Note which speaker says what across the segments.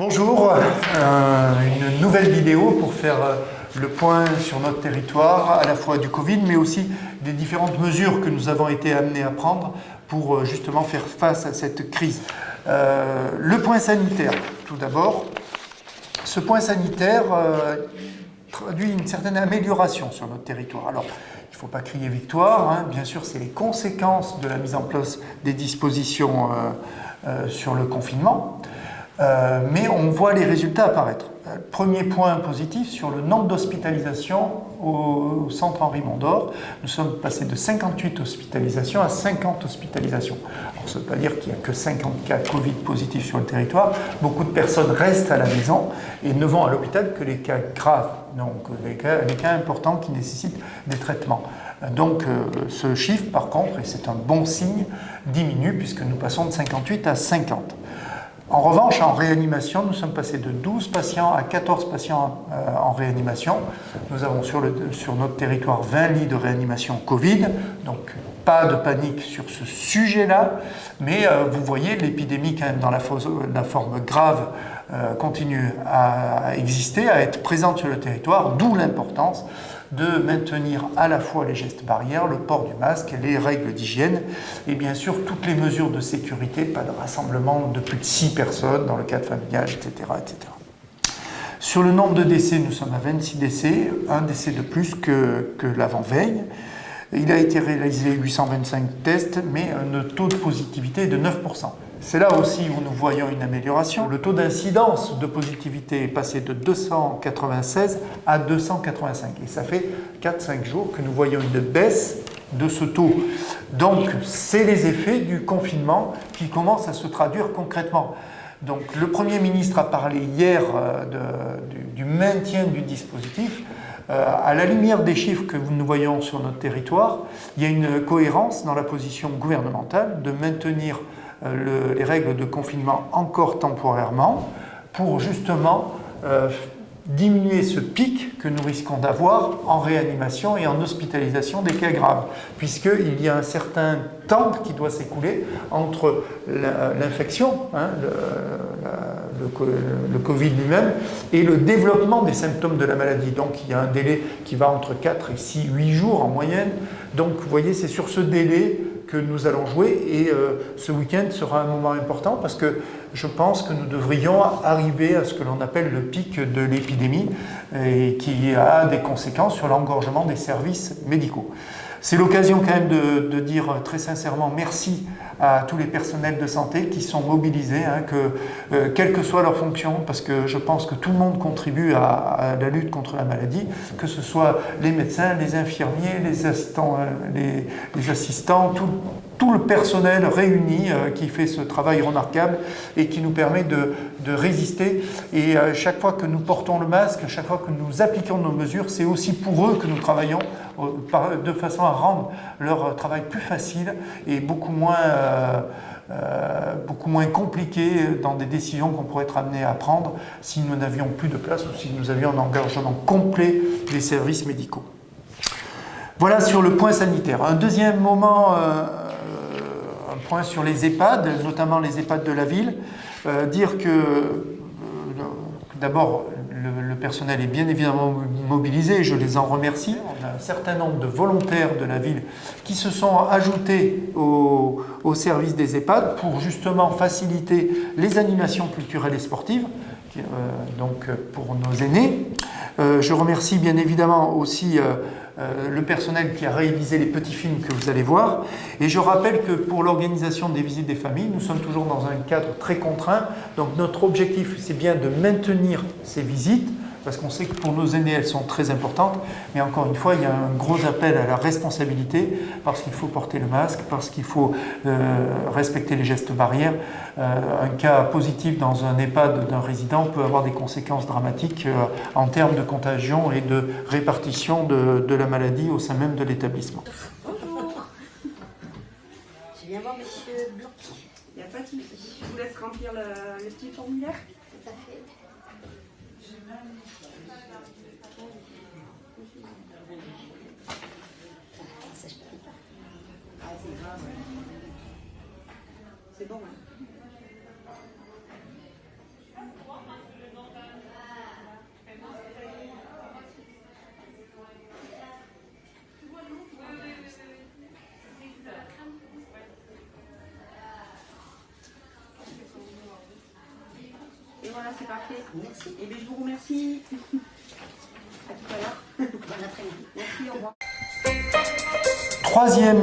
Speaker 1: Bonjour, une nouvelle vidéo pour faire le point sur notre territoire, à la fois du Covid, mais aussi des différentes mesures que nous avons été amenés à prendre pour justement faire face à cette crise. Le point sanitaire, tout d'abord. Ce point sanitaire traduit une certaine amélioration sur notre territoire. Alors, il ne faut pas crier victoire, hein. Bien sûr, c'est les conséquences de la mise en place des dispositions sur le confinement. Mais on voit les résultats apparaître. Premier point positif sur le nombre d'hospitalisations au centre Henri Mondor. Nous sommes passés de 58 hospitalisations à 50 hospitalisations. Alors, ça ne veut pas dire qu'il n'y a que 50 cas Covid positifs sur le territoire. Beaucoup de personnes restent à la maison et ne vont à l'hôpital que les cas graves, donc les cas importants qui nécessitent des traitements. Donc ce chiffre, par contre, et c'est un bon signe, diminue puisque nous passons de 58 à 50. En revanche, en réanimation, nous sommes passés de 12 patients à 14 patients en réanimation. Nous avons sur notre territoire 20 lits de réanimation Covid, donc pas de panique sur ce sujet-là, mais vous voyez, l'épidémie, quand même, dans la forme grave, continue à exister, à être présente sur le territoire, d'où l'importance de maintenir à la fois les gestes barrières, le port du masque, les règles d'hygiène et bien sûr toutes les mesures de sécurité, pas de rassemblement de plus de 6 personnes dans le cadre familial, etc., etc. Sur le nombre de décès, nous sommes à 26 décès, un décès de plus que l'avant-veille. Il a été réalisé 825 tests, mais un taux de positivité est de 9%. C'est là aussi où nous voyons une amélioration. Le taux d'incidence de positivité est passé de 296 à 285. Et ça fait 4-5 jours que nous voyons une baisse de ce taux. Donc, c'est les effets du confinement qui commencent à se traduire concrètement. Donc, le Premier ministre a parlé hier du maintien du dispositif. À la lumière des chiffres que nous voyons sur notre territoire, il y a une cohérence dans la position gouvernementale de maintenir les règles de confinement encore temporairement pour justement diminuer ce pic que nous risquons d'avoir en réanimation et en hospitalisation des cas graves, puisqu'il y a un certain temps qui doit s'écouler entre l'infection, hein, le Covid lui-même, et le développement des symptômes de la maladie. Donc il y a un délai qui va entre 4 et 6, 8 jours en moyenne. Donc vous voyez, c'est sur ce délai que nous allons jouer et ce week-end sera un moment important parce que je pense que nous devrions arriver à ce que l'on appelle le pic de l'épidémie et qui a des conséquences sur l'engorgement des services médicaux. C'est l'occasion quand même de dire très sincèrement merci à tous les personnels de santé qui sont mobilisés, hein, quelle que soit leur fonction, parce que je pense que tout le monde contribue à la lutte contre la maladie, que ce soit les médecins, les infirmiers, les assistants, tout le personnel réuni qui fait ce travail remarquable et qui nous permet de résister. Et chaque fois que nous portons le masque, chaque fois que nous appliquons nos mesures, c'est aussi pour eux que nous travaillons de façon à rendre leur travail plus facile et beaucoup moins compliqué dans des décisions qu'on pourrait être amené à prendre si nous n'avions plus de place ou si nous avions un engagement complet des services médicaux. Voilà sur le point sanitaire. Un deuxième moment, un point sur les EHPAD, notamment les EHPAD de la ville. Dire que d'abord, le personnel est bien évidemment mobilisé, je les en remercie. On a un certain nombre de volontaires de la ville qui se sont ajoutés au service des EHPAD pour justement faciliter les animations culturelles et sportives, donc pour nos aînés. Je remercie bien évidemment aussi le personnel qui a réalisé les petits films que vous allez voir. Et je rappelle que pour l'organisation des visites des familles, nous sommes toujours dans un cadre très contraint. Donc notre objectif, c'est bien de maintenir ces visites, parce qu'on sait que pour nos aînés, elles sont très importantes. Mais encore une fois, il y a un gros appel à la responsabilité, parce qu'il faut porter le masque, parce qu'il faut respecter les gestes barrières. Un cas positif dans un EHPAD d'un résident peut avoir des conséquences dramatiques en termes de contagion et de répartition de la maladie au sein même de l'établissement.
Speaker 2: Bonjour. Je viens voir Monsieur Blanc.
Speaker 3: Il n'y a pas de souci. Je vous laisse remplir le petit formulaire.
Speaker 2: Tout à fait. Ça, je peux pas.
Speaker 3: Ah, c'est grave. C'est bon, hein. c'est parfait.
Speaker 2: Merci.
Speaker 3: Et bien, je vous remercie. À tout à l'heure.
Speaker 2: Bon après-midi.
Speaker 3: Merci, au revoir.
Speaker 1: Troisième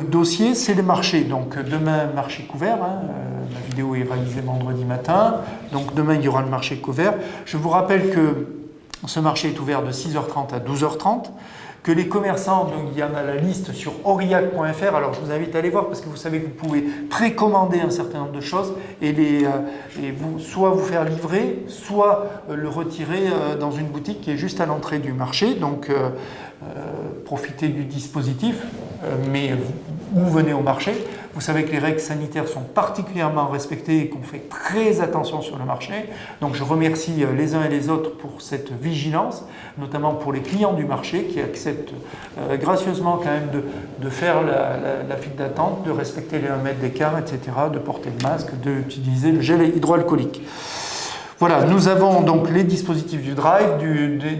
Speaker 1: dossier, c'est les marchés. Donc demain, marché couvert. La vidéo est réalisée vendredi matin. Donc demain, il y aura le marché couvert. Je vous rappelle que ce marché est ouvert de 6h30 à 12h30. Que les commerçants, donc il y en a la liste sur aurillac.fr. Alors je vous invite à aller voir parce que vous savez que vous pouvez précommander un certain nombre de choses et soit vous faire livrer, soit le retirer dans une boutique qui est juste à l'entrée du marché. Donc profitez du dispositif, mais où venez au marché. Vous savez que les règles sanitaires sont particulièrement respectées et qu'on fait très attention sur le marché. Donc je remercie les uns et les autres pour cette vigilance, notamment pour les clients du marché qui acceptent gracieusement quand même de faire la file d'attente, de respecter les 1 mètre d'écart, etc., de porter le masque, d'utiliser le gel hydroalcoolique. Voilà, nous avons donc les dispositifs du drive,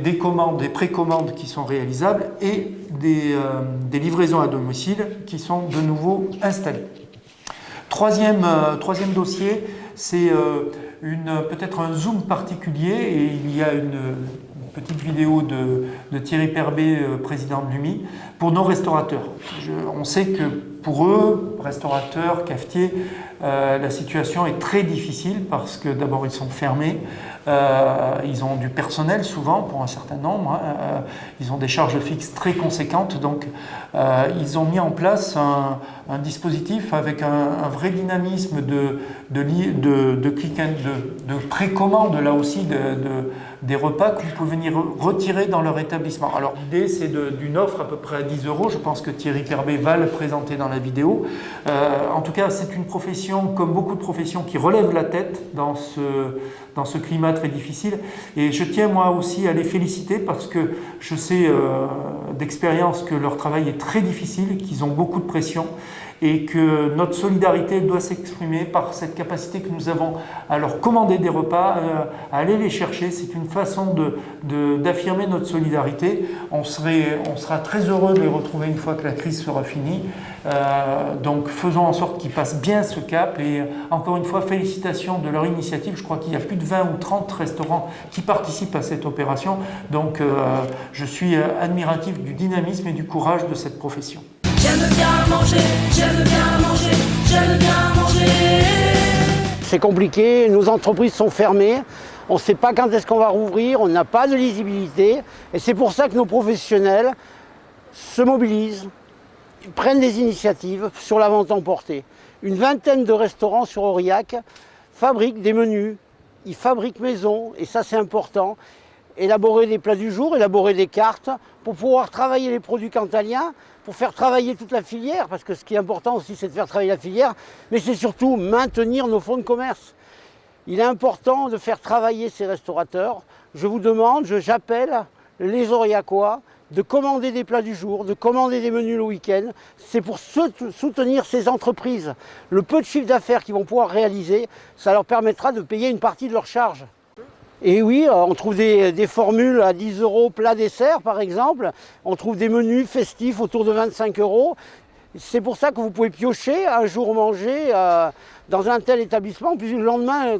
Speaker 1: des commandes, des précommandes qui sont réalisables et des livraisons à domicile qui sont de nouveau installées. Troisième dossier, c'est peut-être un zoom particulier et il y a une petite vidéo de Thierry Perbet, président de l'UMI, pour nos restaurateurs. On sait que pour eux, restaurateurs, cafetiers, la situation est très difficile parce que d'abord ils sont fermés, ils ont du personnel souvent pour un certain nombre, ils ont des charges fixes très conséquentes, donc ils ont mis en place un dispositif avec un vrai dynamisme de précommande là aussi des repas que vous pouvez venir retirer dans leur établissement. Alors l'idée c'est d'une offre à peu près à 10 €, je pense que Thierry Perbet va le présenter dans la vidéo. En tout cas c'est une profession comme beaucoup de professions qui relève la tête dans ce climat très difficile et je tiens moi aussi à les féliciter parce que je sais d'expérience que leur travail est très difficile, qu'ils ont beaucoup de pression et que notre solidarité doit s'exprimer par cette capacité que nous avons à leur commander des repas, à aller les chercher. C'est une façon d'affirmer notre solidarité. On sera très heureux de les retrouver une fois que la crise sera finie. Donc faisons en sorte qu'ils passent bien ce cap et encore une fois félicitations de leur initiative. Je crois qu'il y a plus de 20 ou 30 restaurants qui participent à cette opération. Donc je suis admiratif du dynamisme et du courage de cette profession.
Speaker 4: J'aime bien manger, j'aime bien manger, j'aime bien manger.
Speaker 5: C'est compliqué, nos entreprises sont fermées, on ne sait pas quand est-ce qu'on va rouvrir, on n'a pas de lisibilité. Et c'est pour ça que nos professionnels se mobilisent, prennent des initiatives sur la vente emportée. Une vingtaine de restaurants sur Aurillac fabriquent des menus, ils fabriquent maison, et ça c'est important. Élaborer des plats du jour, élaborer des cartes pour pouvoir travailler les produits cantaliens, pour faire travailler toute la filière, parce que ce qui est important aussi c'est de faire travailler la filière, mais c'est surtout maintenir nos fonds de commerce. Il est important de faire travailler ces restaurateurs. Je vous demande, j'appelle les Aurillacois de commander des plats du jour, de commander des menus le week-end. C'est pour soutenir ces entreprises. Le peu de chiffre d'affaires qu'ils vont pouvoir réaliser, ça leur permettra de payer une partie de leurs charges. Et oui, on trouve des formules à 10 € plat dessert par exemple. On trouve des menus festifs autour de 25 €. C'est pour ça que vous pouvez piocher un jour manger dans un tel établissement, puis le lendemain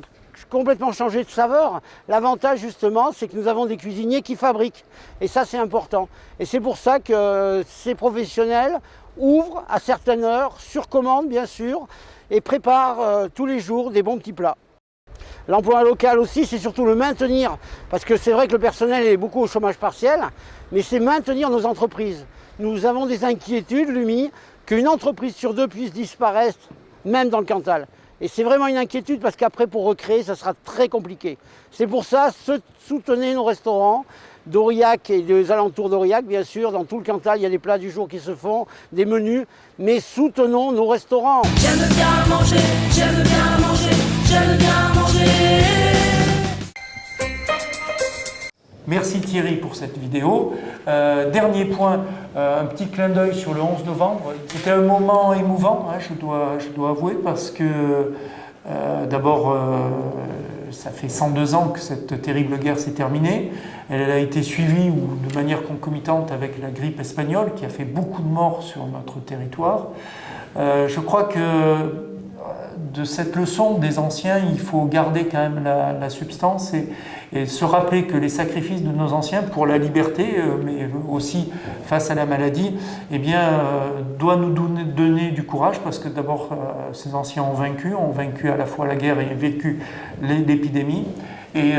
Speaker 5: complètement changer de saveur. L'avantage justement, c'est que nous avons des cuisiniers qui fabriquent. Et ça c'est important. Et c'est pour ça que ces professionnels ouvrent à certaines heures, sur commande bien sûr, et préparent tous les jours des bons petits plats. L'emploi local aussi, c'est surtout le maintenir, parce que c'est vrai que le personnel est beaucoup au chômage partiel, mais c'est maintenir nos entreprises. Nous avons des inquiétudes, l'UMI, qu'une entreprise sur deux puisse disparaître, même dans le Cantal. Et c'est vraiment une inquiétude, parce qu'après, pour recréer, ça sera très compliqué. C'est pour ça, soutenez nos restaurants d'Aurillac et des alentours d'Aurillac, bien sûr. Dans tout le Cantal, il y a des plats du jour qui se font, des menus, mais soutenons nos restaurants.
Speaker 4: J'aime bien manger, j'aime bien manger, j'aime bien manger.
Speaker 1: Merci Thierry pour cette vidéo. Dernier point, un petit clin d'œil sur le 11 novembre. C'était un moment émouvant, hein, je dois avouer, parce que d'abord, ça fait 102 ans que cette terrible guerre s'est terminée. Elle a été suivie de manière concomitante avec la grippe espagnole qui a fait beaucoup de morts sur notre territoire. Je crois que de cette leçon des anciens, il faut garder quand même la substance et se rappeler que les sacrifices de nos anciens pour la liberté, mais aussi face à la maladie, eh bien, doit nous donner du courage, parce que d'abord, ces anciens ont vaincu à la fois la guerre et vécu l'épidémie. Et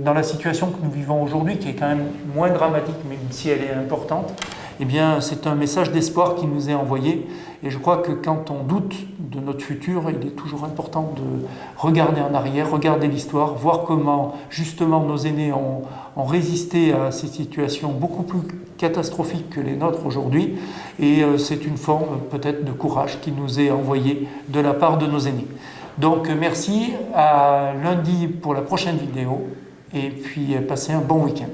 Speaker 1: dans la situation que nous vivons aujourd'hui, qui est quand même moins dramatique, même si elle est importante, eh bien, c'est un message d'espoir qui nous est envoyé. Et je crois que quand on doute de notre futur, il est toujours important de regarder en arrière, regarder l'histoire, voir comment justement nos aînés ont résisté à ces situations beaucoup plus catastrophiques que les nôtres aujourd'hui. Et c'est une forme peut-être de courage qui nous est envoyée de la part de nos aînés. Donc merci, à lundi pour la prochaine vidéo, et puis passez un bon week-end.